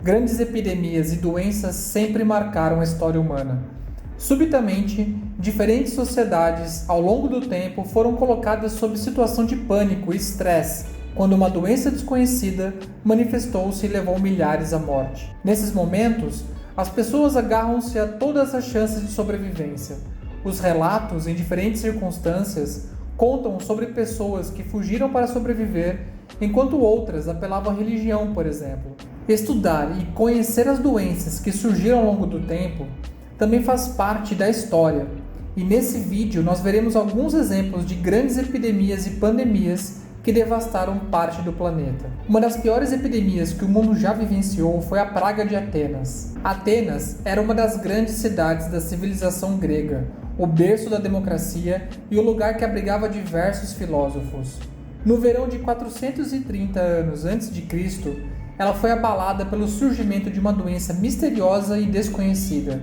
Grandes epidemias e doenças sempre marcaram a história humana. Subitamente, diferentes sociedades, ao longo do tempo, foram colocadas sob situação de pânico e estresse quando uma doença desconhecida manifestou-se e levou milhares à morte. Nesses momentos, as pessoas agarram-se a todas as chances de sobrevivência. Os relatos, em diferentes circunstâncias, contam sobre pessoas que fugiram para sobreviver, enquanto outras apelavam à religião, por exemplo. Estudar e conhecer as doenças que surgiram ao longo do tempo também faz parte da história, e nesse vídeo nós veremos alguns exemplos de grandes epidemias e pandemias que devastaram parte do planeta. Uma das piores epidemias que o mundo já vivenciou foi a Praga de Atenas. Atenas era uma das grandes cidades da civilização grega, o berço da democracia e o lugar que abrigava diversos filósofos. No verão de 430 anos antes de Cristo, ela foi abalada pelo surgimento de uma doença misteriosa e desconhecida.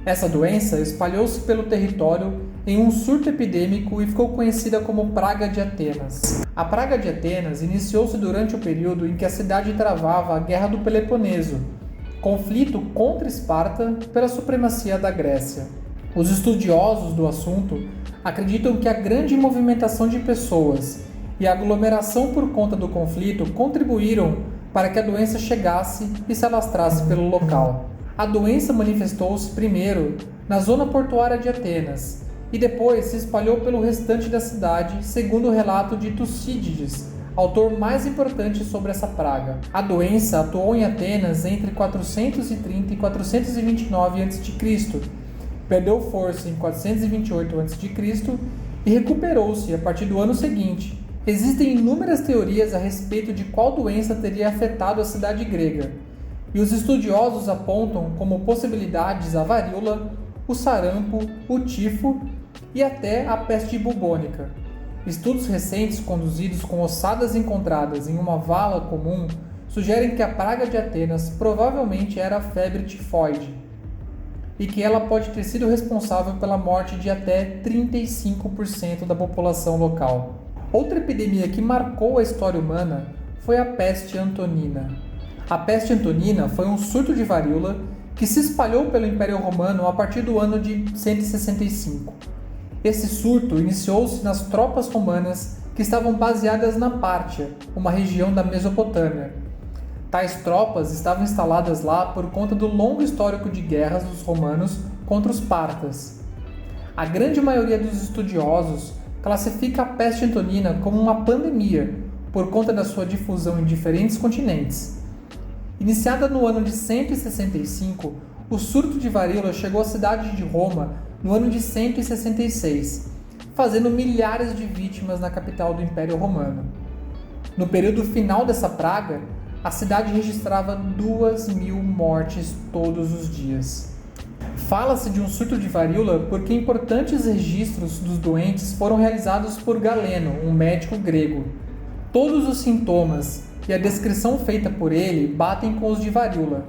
Essa doença espalhou-se pelo território em um surto epidêmico e ficou conhecida como Praga de Atenas. A Praga de Atenas iniciou-se durante o período em que a cidade travava a Guerra do Peloponeso, conflito contra Esparta pela supremacia da Grécia. Os estudiosos do assunto acreditam que a grande movimentação de pessoas e a aglomeração por conta do conflito contribuíram para que a doença chegasse e se alastrasse pelo local. A doença manifestou-se primeiro na zona portuária de Atenas e depois se espalhou pelo restante da cidade, segundo o relato de Tucídides, autor mais importante sobre essa praga. A doença atuou em Atenas entre 430 e 429 a.C., perdeu força em 428 a.C. e recuperou-se a partir do ano seguinte. Existem inúmeras teorias a respeito de qual doença teria afetado a cidade grega, e os estudiosos apontam como possibilidades a varíola, o sarampo, o tifo e até a peste bubônica. Estudos recentes conduzidos com ossadas encontradas em uma vala comum sugerem que a praga de Atenas provavelmente era a febre tifoide, e que ela pode ter sido responsável pela morte de até 35% da população local. Outra epidemia que marcou a história humana foi a peste antonina. A peste antonina foi um surto de varíola que se espalhou pelo Império Romano a partir do ano de 165. Esse surto iniciou-se nas tropas romanas que estavam baseadas na Pártia, uma região da Mesopotâmia. Tais tropas estavam instaladas lá por conta do longo histórico de guerras dos romanos contra os partas. A grande maioria dos estudiosos classifica a peste antonina como uma pandemia por conta da sua difusão em diferentes continentes. Iniciada no ano de 165, o surto de varíola chegou à cidade de Roma no ano de 166, fazendo milhares de vítimas na capital do Império Romano. No período final dessa praga, a cidade registrava 2.000 mortes todos os dias. Fala-se de um surto de varíola porque importantes registros dos doentes foram realizados por Galeno, um médico grego. Todos os sintomas e a descrição feita por ele batem com os de varíola.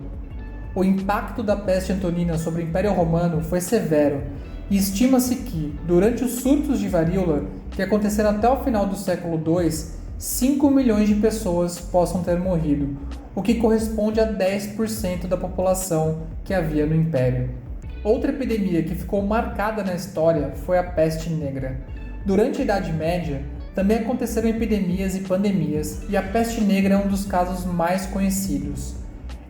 O impacto da peste antonina sobre o Império Romano foi severo e estima-se que, durante os surtos de varíola, que aconteceram até o final do século II, 5 milhões de pessoas possam ter morrido, o que corresponde a 10% da população que havia no Império. Outra epidemia que ficou marcada na história foi a peste negra. Durante a Idade Média, também aconteceram epidemias e pandemias, e a peste negra é um dos casos mais conhecidos.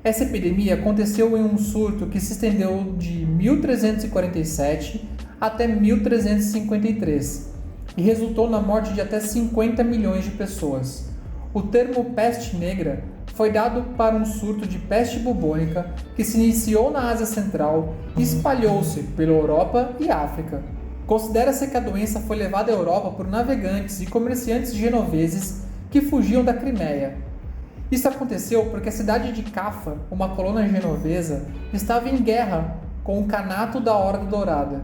Essa epidemia aconteceu em um surto que se estendeu de 1347 até 1353 e resultou na morte de até 50 milhões de pessoas. O termo peste negra foi dado para um surto de peste bubônica que se iniciou na Ásia Central e espalhou-se pela Europa e África. Considera-se que a doença foi levada à Europa por navegantes e comerciantes genoveses que fugiam da Crimeia. Isso aconteceu porque a cidade de Cafa, uma colônia genovesa, estava em guerra com o Kanato da Horda Dourada.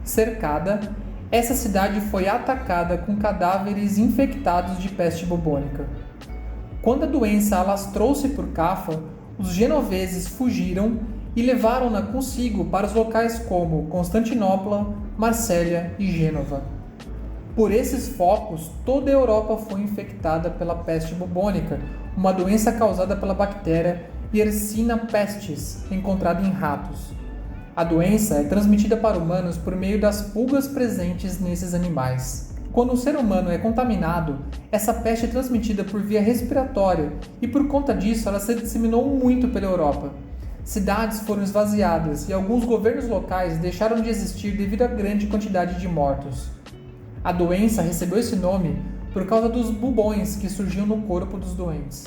Cercada, essa cidade foi atacada com cadáveres infectados de peste bubônica. Quando a doença alastrou-se por Cafa, os genoveses fugiram e levaram-na consigo para os locais como Constantinopla, Marsella e Gênova. Por esses focos, toda a Europa foi infectada pela peste bubônica, uma doença causada pela bactéria Yersinia pestis, encontrada em ratos. A doença é transmitida para humanos por meio das pulgas presentes nesses animais. Quando um ser humano é contaminado, essa peste é transmitida por via respiratória e por conta disso ela se disseminou muito pela Europa. Cidades foram esvaziadas e alguns governos locais deixaram de existir devido à grande quantidade de mortos. A doença recebeu esse nome por causa dos bubões que surgiam no corpo dos doentes.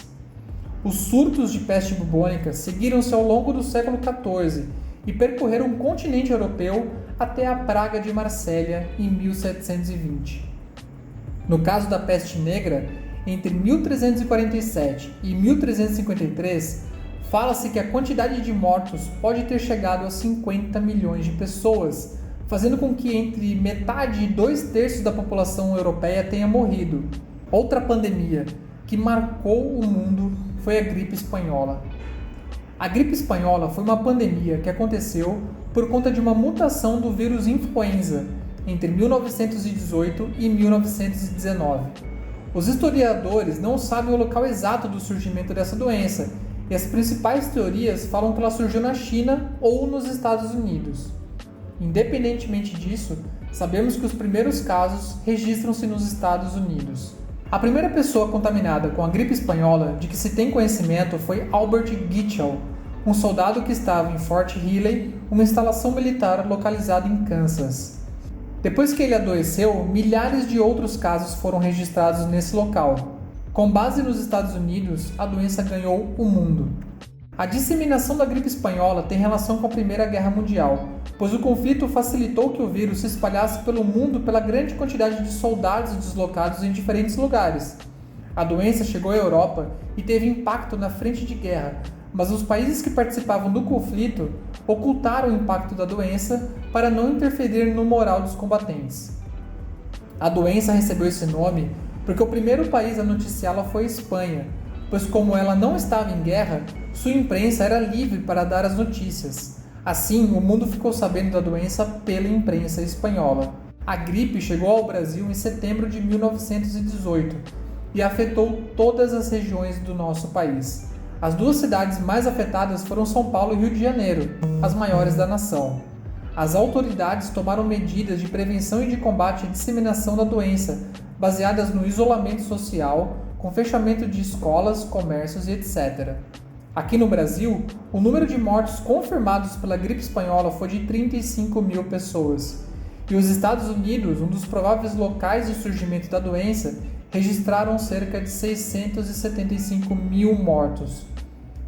Os surtos de peste bubônica seguiram-se ao longo do século XIV e percorreram o continente europeu até a praga de Marsella em 1720. No caso da peste negra, entre 1347 e 1353, fala-se que a quantidade de mortos pode ter chegado a 50 milhões de pessoas, fazendo com que entre metade e 2/3 da população europeia tenha morrido. Outra pandemia que marcou o mundo foi a gripe espanhola. A gripe espanhola foi uma pandemia que aconteceu por conta de uma mutação do vírus influenza entre 1918 e 1919. Os historiadores não sabem o local exato do surgimento dessa doença, e as principais teorias falam que ela surgiu na China ou nos Estados Unidos. Independentemente disso, sabemos que os primeiros casos registram-se nos Estados Unidos. A primeira pessoa contaminada com a gripe espanhola de que se tem conhecimento foi Albert Gitchell, um soldado que estava em Fort Riley, uma instalação militar localizada em Kansas. Depois que ele adoeceu, milhares de outros casos foram registrados nesse local. Com base nos Estados Unidos, a doença ganhou o mundo. A disseminação da gripe espanhola tem relação com a Primeira Guerra Mundial, pois o conflito facilitou que o vírus se espalhasse pelo mundo pela grande quantidade de soldados deslocados em diferentes lugares. A doença chegou à Europa e teve impacto na frente de guerra, mas os países que participavam do conflito ocultaram o impacto da doença para não interferir no moral dos combatentes. A doença recebeu esse nome porque o primeiro país a noticiá-la foi a Espanha, pois como ela não estava em guerra, sua imprensa era livre para dar as notícias. Assim, o mundo ficou sabendo da doença pela imprensa espanhola. A gripe chegou ao Brasil em setembro de 1918 e afetou todas as regiões do nosso país. As duas cidades mais afetadas foram São Paulo e Rio de Janeiro, as maiores da nação. As autoridades tomaram medidas de prevenção e de combate à disseminação da doença, baseadas no isolamento social, com fechamento de escolas, comércios e etc. Aqui no Brasil, o número de mortos confirmados pela gripe espanhola foi de 35 mil pessoas. E os Estados Unidos, um dos prováveis locais de surgimento da doença, registraram cerca de 675 mil mortos.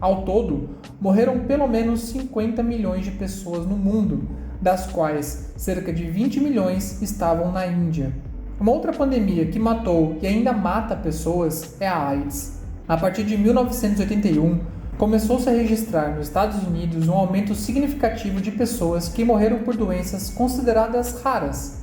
Ao todo, morreram pelo menos 50 milhões de pessoas no mundo, das quais cerca de 20 milhões estavam na Índia. Uma outra pandemia que matou e ainda mata pessoas é a AIDS. A partir de 1981, começou-se a registrar nos Estados Unidos um aumento significativo de pessoas que morreram por doenças consideradas raras.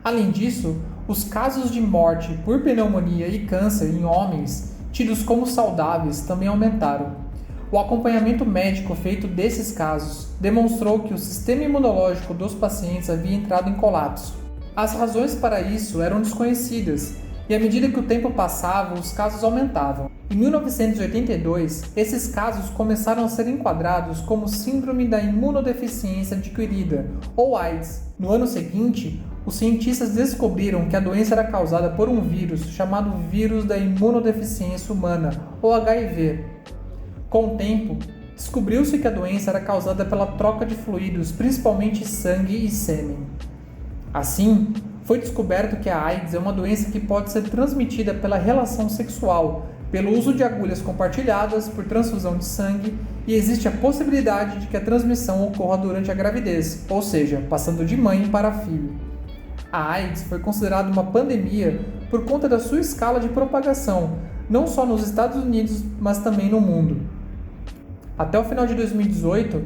Além disso, os casos de morte por pneumonia e câncer em homens, tidos como saudáveis, também aumentaram. O acompanhamento médico feito desses casos demonstrou que o sistema imunológico dos pacientes havia entrado em colapso. As razões para isso eram desconhecidas, e à medida que o tempo passava, os casos aumentavam. Em 1982, esses casos começaram a ser enquadrados como Síndrome da Imunodeficiência Adquirida, ou AIDS. No ano seguinte, os cientistas descobriram que a doença era causada por um vírus chamado vírus da imunodeficiência humana, ou HIV. Com o tempo, descobriu-se que a doença era causada pela troca de fluidos, principalmente sangue e sêmen. Assim, foi descoberto que a AIDS é uma doença que pode ser transmitida pela relação sexual, pelo uso de agulhas compartilhadas, por transfusão de sangue, e existe a possibilidade de que a transmissão ocorra durante a gravidez, ou seja, passando de mãe para filho. A AIDS foi considerada uma pandemia por conta da sua escala de propagação, não só nos Estados Unidos, mas também no mundo. Até o final de 2018,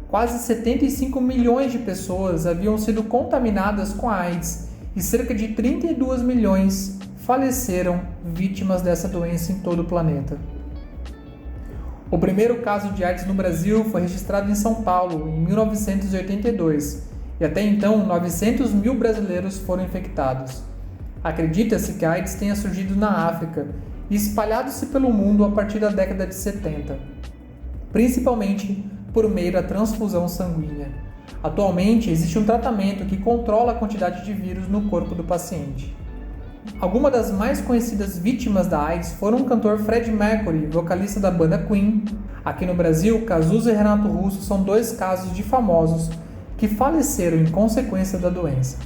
quase 75 milhões de pessoas haviam sido contaminadas com a AIDS e cerca de 32 milhões faleceram vítimas dessa doença em todo o planeta. O primeiro caso de AIDS no Brasil foi registrado em São Paulo, em 1982, e até então 900 mil brasileiros foram infectados. Acredita-se que a AIDS tenha surgido na África e espalhado-se pelo mundo a partir da década de 70. principalmente por meio da transfusão sanguínea. Atualmente, existe um tratamento que controla a quantidade de vírus no corpo do paciente. Algumas das mais conhecidas vítimas da AIDS foram o cantor Freddie Mercury, vocalista da banda Queen. Aqui no Brasil, Cazuza e Renato Russo são dois casos de famosos que faleceram em consequência da doença.